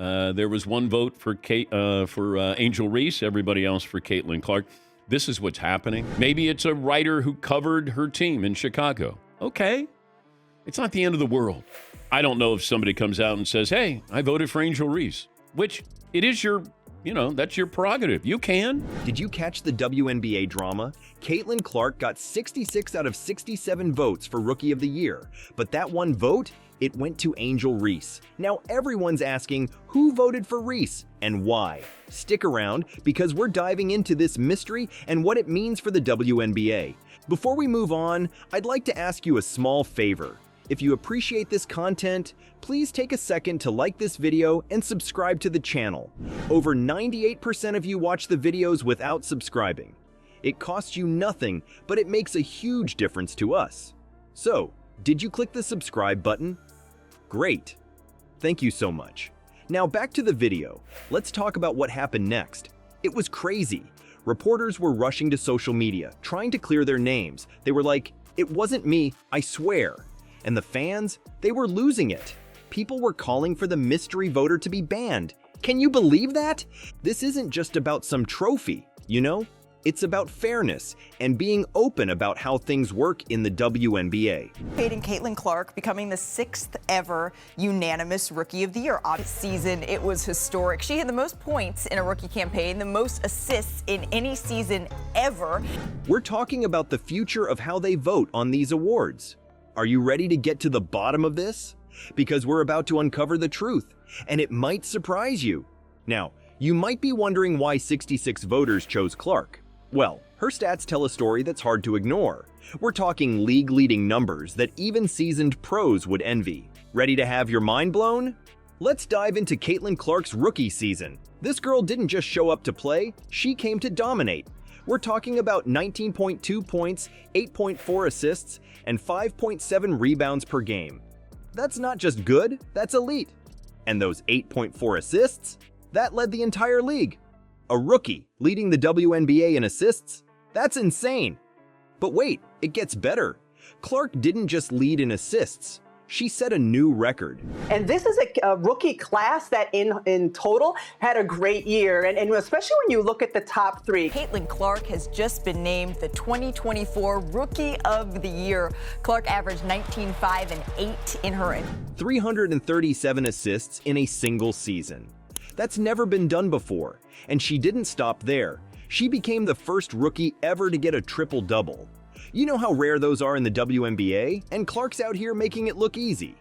There was one vote for Angel Reese, everybody else for Caitlin Clark. This is what's happening. Maybe it's a writer who covered her team in Chicago. Okay. It's not the end of the world. I don't know if somebody comes out and says, hey, I voted for Angel Reese, which it is your, that's your prerogative. You can. Did you catch the WNBA drama? Caitlin Clark got 66 out of 67 votes for Rookie of the Year, but that one vote, it went to Angel Reese. Now everyone's asking, who voted for Reese and why? Stick around, because we're diving into this mystery and what it means for the WNBA. Before we move on, I'd like to ask you a small favor. If you appreciate this content, please take a second to like this video and subscribe to the channel. Over 98% of you watch the videos without subscribing. It costs you nothing, but it makes a huge difference to us. So, did you click the subscribe button? Great. Thank you so much. Now back to the video. Let's talk about what happened next. It was crazy. Reporters were rushing to social media, trying to clear their names. They were like, "It wasn't me, I swear." And the fans, they were losing it. People were calling for the mystery voter to be banned. Can you believe that? This isn't just about some trophy, It's about fairness and being open about how things work in the WNBA. Caitlin Clark becoming the 6th ever unanimous Rookie of the Year. This season, it was historic. She had the most points in a rookie campaign, the most assists in any season ever. We're talking about the future of how they vote on these awards. Are you ready to get to the bottom of this? Because we're about to uncover the truth, and it might surprise you. Now, you might be wondering why 66 voters chose Clark. Well, her stats tell a story that's hard to ignore. We're talking league-leading numbers that even seasoned pros would envy. Ready to have your mind blown? Let's dive into Caitlin Clark's rookie season. This girl didn't just show up to play, she came to dominate. We're talking about 19.2 points, 8.4 assists, and 5.7 rebounds per game. That's not just good, that's elite. And those 8.4 assists? That led the entire league. A rookie leading the WNBA in assists? That's insane. But wait, it gets better. Clark didn't just lead in assists. She set a new record. And this is a rookie class that in total had a great year. And especially when you look at the top three. Caitlin Clark has just been named the 2024 Rookie of the Year. Clark averaged 19, 5, and 8 in her 337 assists in a single season. That's never been done before. And she didn't stop there. She became the first rookie ever to get a triple-double. You know how rare those are in the WNBA, and Clark's out here making it look easy.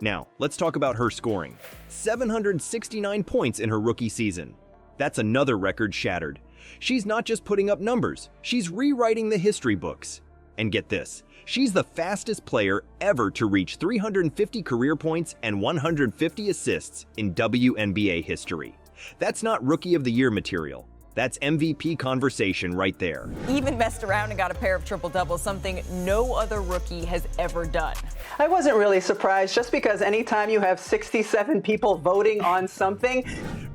Now, let's talk about her scoring. 769 points in her rookie season. That's another record shattered. She's not just putting up numbers, she's rewriting the history books. And get this, she's the fastest player ever to reach 350 career points and 150 assists in WNBA history. That's not Rookie of the Year material. That's MVP conversation right there. Even messed around and got a pair of triple-doubles, something no other rookie has ever done. I wasn't really surprised, just because anytime you have 67 people voting on something.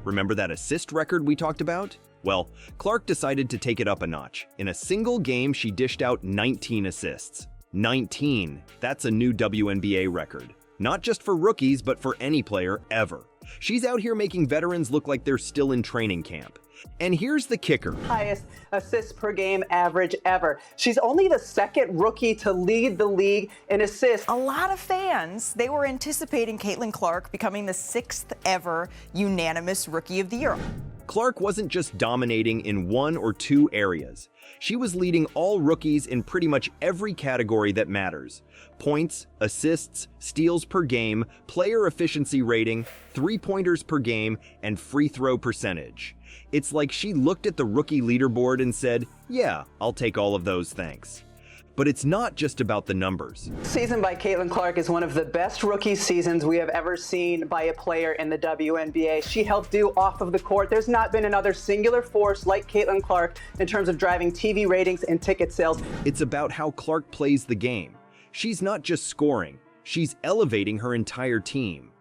Remember that assist record we talked about? Well, Clark decided to take it up a notch. In a single game, she dished out 19 assists. 19. That's a new WNBA record. Not just for rookies, but for any player ever. She's out here making veterans look like they're still in training camp. And here's the kicker. Highest assists per game average ever. She's only the second rookie to lead the league in assists. A lot of fans, they were anticipating Caitlin Clark becoming the 6th ever unanimous Rookie of the Year. Clark wasn't just dominating in one or two areas. She was leading all rookies in pretty much every category that matters. Points, assists, steals per game, player efficiency rating, three-pointers per game, and free throw percentage. It's like she looked at the rookie leaderboard and said, yeah, I'll take all of those, thanks. But it's not just about the numbers. Season by Caitlin Clark is one of the best rookie seasons we have ever seen by a player in the WNBA. She helped do off of the court. There's not been another singular force like Caitlin Clark in terms of driving TV ratings and ticket sales. It's about how Clark plays the game. She's not just scoring, she's elevating her entire team.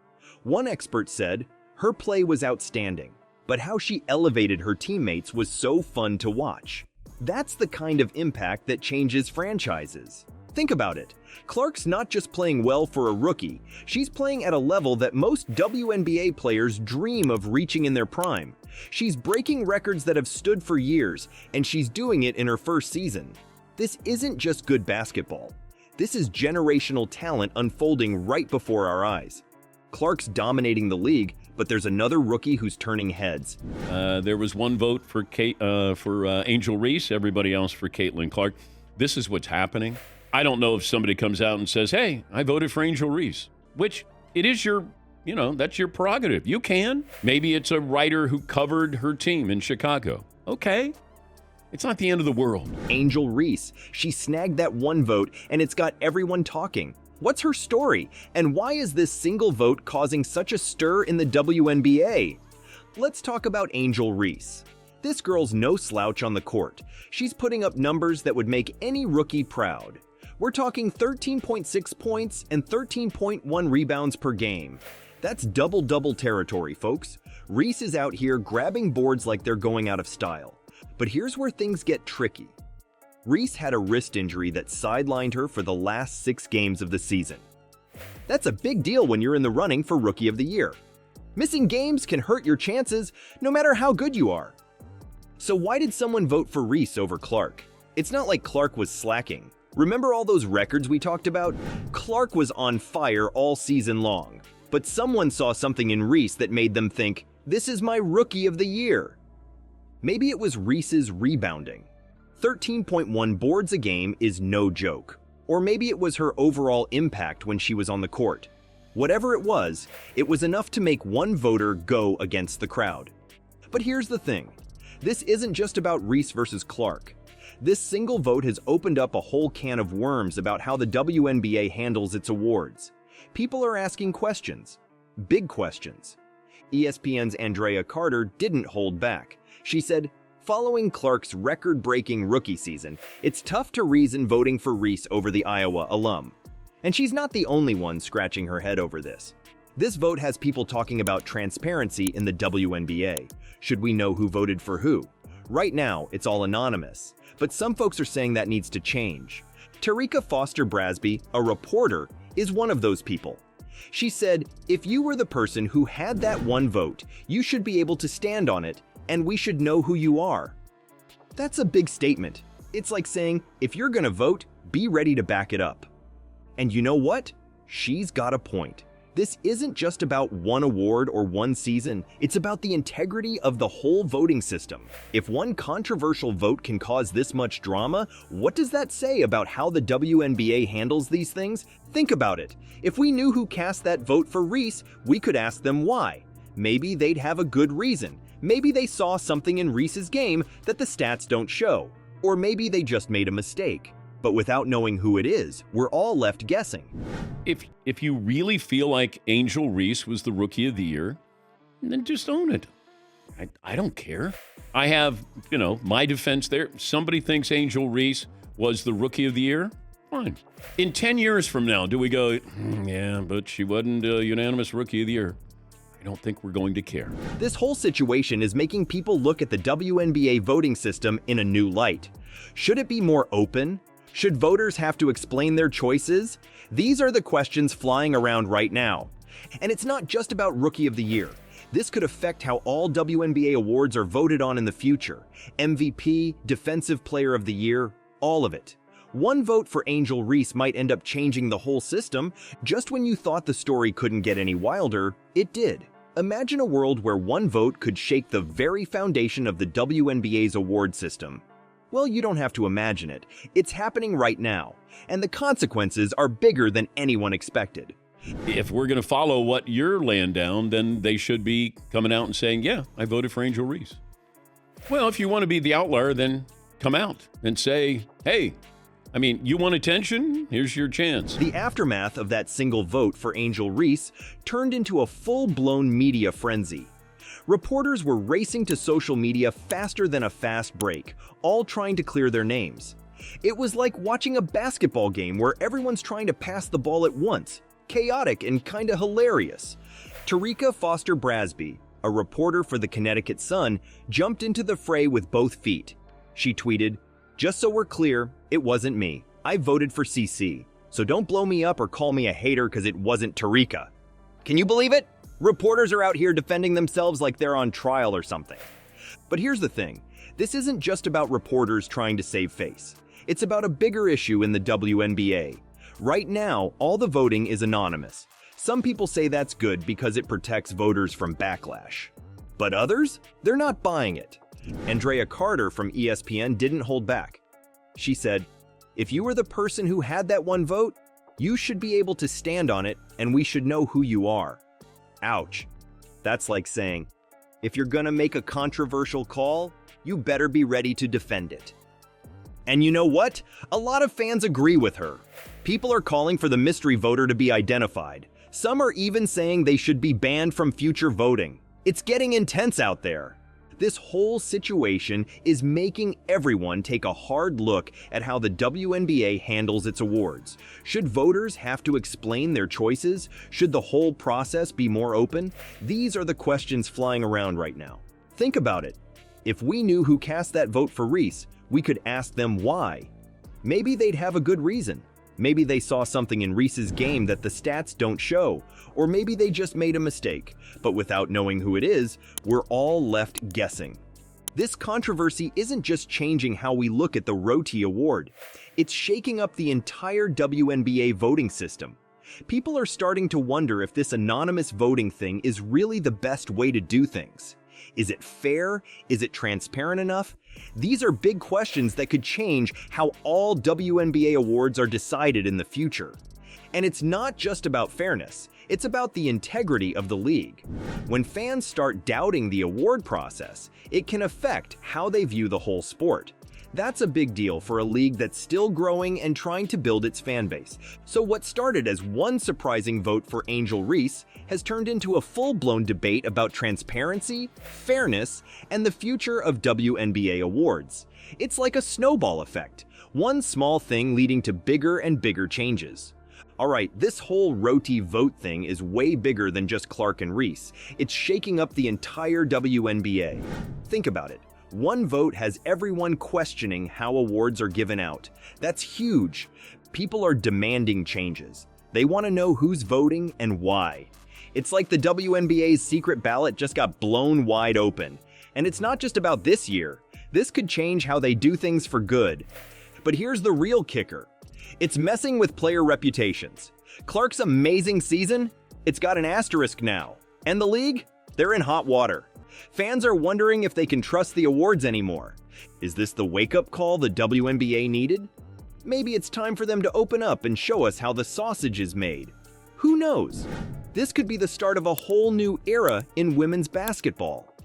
One expert said, her play was outstanding, but how she elevated her teammates was so fun to watch. That's the kind of impact that changes franchises. Think about it. Clark's not just playing well for a rookie, she's playing at a level that most WNBA players dream of reaching in their prime. She's breaking records that have stood for years, and she's doing it in her first season. This isn't just good basketball. This is generational talent unfolding right before our eyes. Clark's dominating the league, but there's another rookie who's turning heads. There was one vote for Angel Reese, everybody else for Caitlin Clark. This is what's happening. I don't know if somebody comes out and says, hey, I voted for Angel Reese, which it is that's your prerogative. You can. Maybe it's a writer who covered her team in Chicago. Okay. It's not the end of the world. Angel Reese, she snagged that one vote, and it's got everyone talking. What's her story? And why is this single vote causing such a stir in the WNBA? Let's talk about Angel Reese. This girl's no slouch on the court. She's putting up numbers that would make any rookie proud. We're talking 13.6 points and 13.1 rebounds per game. That's double-double territory, folks. Reese is out here grabbing boards like they're going out of style. But here's where things get tricky. Reese had a wrist injury that sidelined her for the last 6 games of the season. That's a big deal when you're in the running for Rookie of the Year. Missing games can hurt your chances, no matter how good you are. So why did someone vote for Reese over Clark? It's not like Clark was slacking. Remember all those records we talked about? Clark was on fire all season long. But someone saw something in Reese that made them think, this is my Rookie of the Year. Maybe it was Reese's rebounding. 13.1 boards a game is no joke. Or maybe it was her overall impact when she was on the court. Whatever it was enough to make one voter go against the crowd. But here's the thing. This isn't just about Reese versus Clark. This single vote has opened up a whole can of worms about how the WNBA handles its awards. People are asking questions. Big questions. ESPN's Andrea Carter didn't hold back. She said, following Clark's record-breaking rookie season, it's tough to reason voting for Reese over the Iowa alum. And she's not the only one scratching her head over this. This vote has people talking about transparency in the WNBA. Should we know who voted for who? Right now, it's all anonymous. But some folks are saying that needs to change. Foster-Brasby, a reporter, is one of those people. She said, if you were the person who had that one vote, you should be able to stand on it, and we should know who you are. That's a big statement. It's like saying, if you're gonna vote, be ready to back it up. And you know what? She's got a point. This isn't just about one award or one season, it's about the integrity of the whole voting system. If one controversial vote can cause this much drama, what does that say about how the WNBA handles these things? Think about it. If we knew who cast that vote for Reese, we could ask them why. Maybe they'd have a good reason. Maybe they saw something in Reese's game that the stats don't show. Or maybe they just made a mistake. But without knowing who it is, we're all left guessing. If you really feel like Angel Reese was the Rookie of the Year, then just own it. I don't care. I have, my defense there. Somebody thinks Angel Reese was the Rookie of the Year, fine. In 10 years from now, do we go, yeah, but she wasn't a unanimous Rookie of the Year? I don't think we're going to care. This whole situation is making people look at the WNBA voting system in a new light. Should it be more open? Should voters have to explain their choices? These are the questions flying around right now. And it's not just about Rookie of the Year. This could affect how all WNBA awards are voted on in the future. MVP, Defensive Player of the Year, all of it. One vote for Angel Reese might end up changing the whole system. Just when you thought the story couldn't get any wilder, it did. Imagine a world where one vote could shake the very foundation of the WNBA's award system. Well, you don't have to imagine it. It's happening right now, and the consequences are bigger than anyone expected. If we're going to follow what you're laying down, then they should be coming out and saying, yeah, I voted for Angel Reese. Well, if you want to be the outlier, then come out and say, hey, you want attention? Here's your chance. The aftermath of that single vote for Angel Reese turned into a full-blown media frenzy. Reporters were racing to social media faster than a fast break, all trying to clear their names. It was like watching a basketball game where everyone's trying to pass the ball at once. Chaotic and kinda hilarious. Foster-Brasby, a reporter for the Connecticut Sun, jumped into the fray with both feet. She tweeted, "Just so we're clear, it wasn't me. I voted for CC, so don't blow me up or call me a hater because it wasn't Tarika. Can you believe it? Reporters are out here defending themselves like they're on trial or something. But here's the thing. This isn't just about reporters trying to save face. It's about a bigger issue in the WNBA. Right now, all the voting is anonymous. Some people say that's good because it protects voters from backlash. But others? They're not buying it. Andrea Carter from ESPN didn't hold back. She said, "If you were the person who had that one vote, you should be able to stand on it and we should know who you are." Ouch. That's like saying, if you're gonna make a controversial call, you better be ready to defend it. And you know what? A lot of fans agree with her. People are calling for the mystery voter to be identified. Some are even saying they should be banned from future voting. It's getting intense out there. This whole situation is making everyone take a hard look at how the WNBA handles its awards. Should voters have to explain their choices? Should the whole process be more open? These are the questions flying around right now. Think about it. If we knew who cast that vote for Reese, we could ask them why. Maybe they'd have a good reason. Maybe they saw something in Reese's game that the stats don't show, or maybe they just made a mistake. But without knowing who it is, we're all left guessing. This controversy isn't just changing how we look at the ROTY award. It's shaking up the entire WNBA voting system. People are starting to wonder if this anonymous voting thing is really the best way to do things. Is it fair? Is it transparent enough? These are big questions that could change how all WNBA awards are decided in the future. And it's not just about fairness, it's about the integrity of the league. When fans start doubting the award process, it can affect how they view the whole sport. That's a big deal for a league that's still growing and trying to build its fan base. So what started as one surprising vote for Angel Reese has turned into a full-blown debate about transparency, fairness, and the future of WNBA awards. It's like a snowball effect, one small thing leading to bigger and bigger changes. Alright, this whole ROTY vote thing is way bigger than just Clark and Reese. It's shaking up the entire WNBA. Think about it. One vote has everyone questioning how awards are given out. That's huge. People are demanding changes. They want to know who's voting and why. It's like the WNBA's secret ballot just got blown wide open. And it's not just about this year. This could change how they do things for good. But here's the real kicker. It's messing with player reputations. Clark's amazing season? It's got an asterisk now. And the league? They're in hot water. Fans are wondering if they can trust the awards anymore. Is this the wake-up call the WNBA needed? Maybe it's time for them to open up and show us how the sausage is made. Who knows? This could be the start of a whole new era in women's basketball.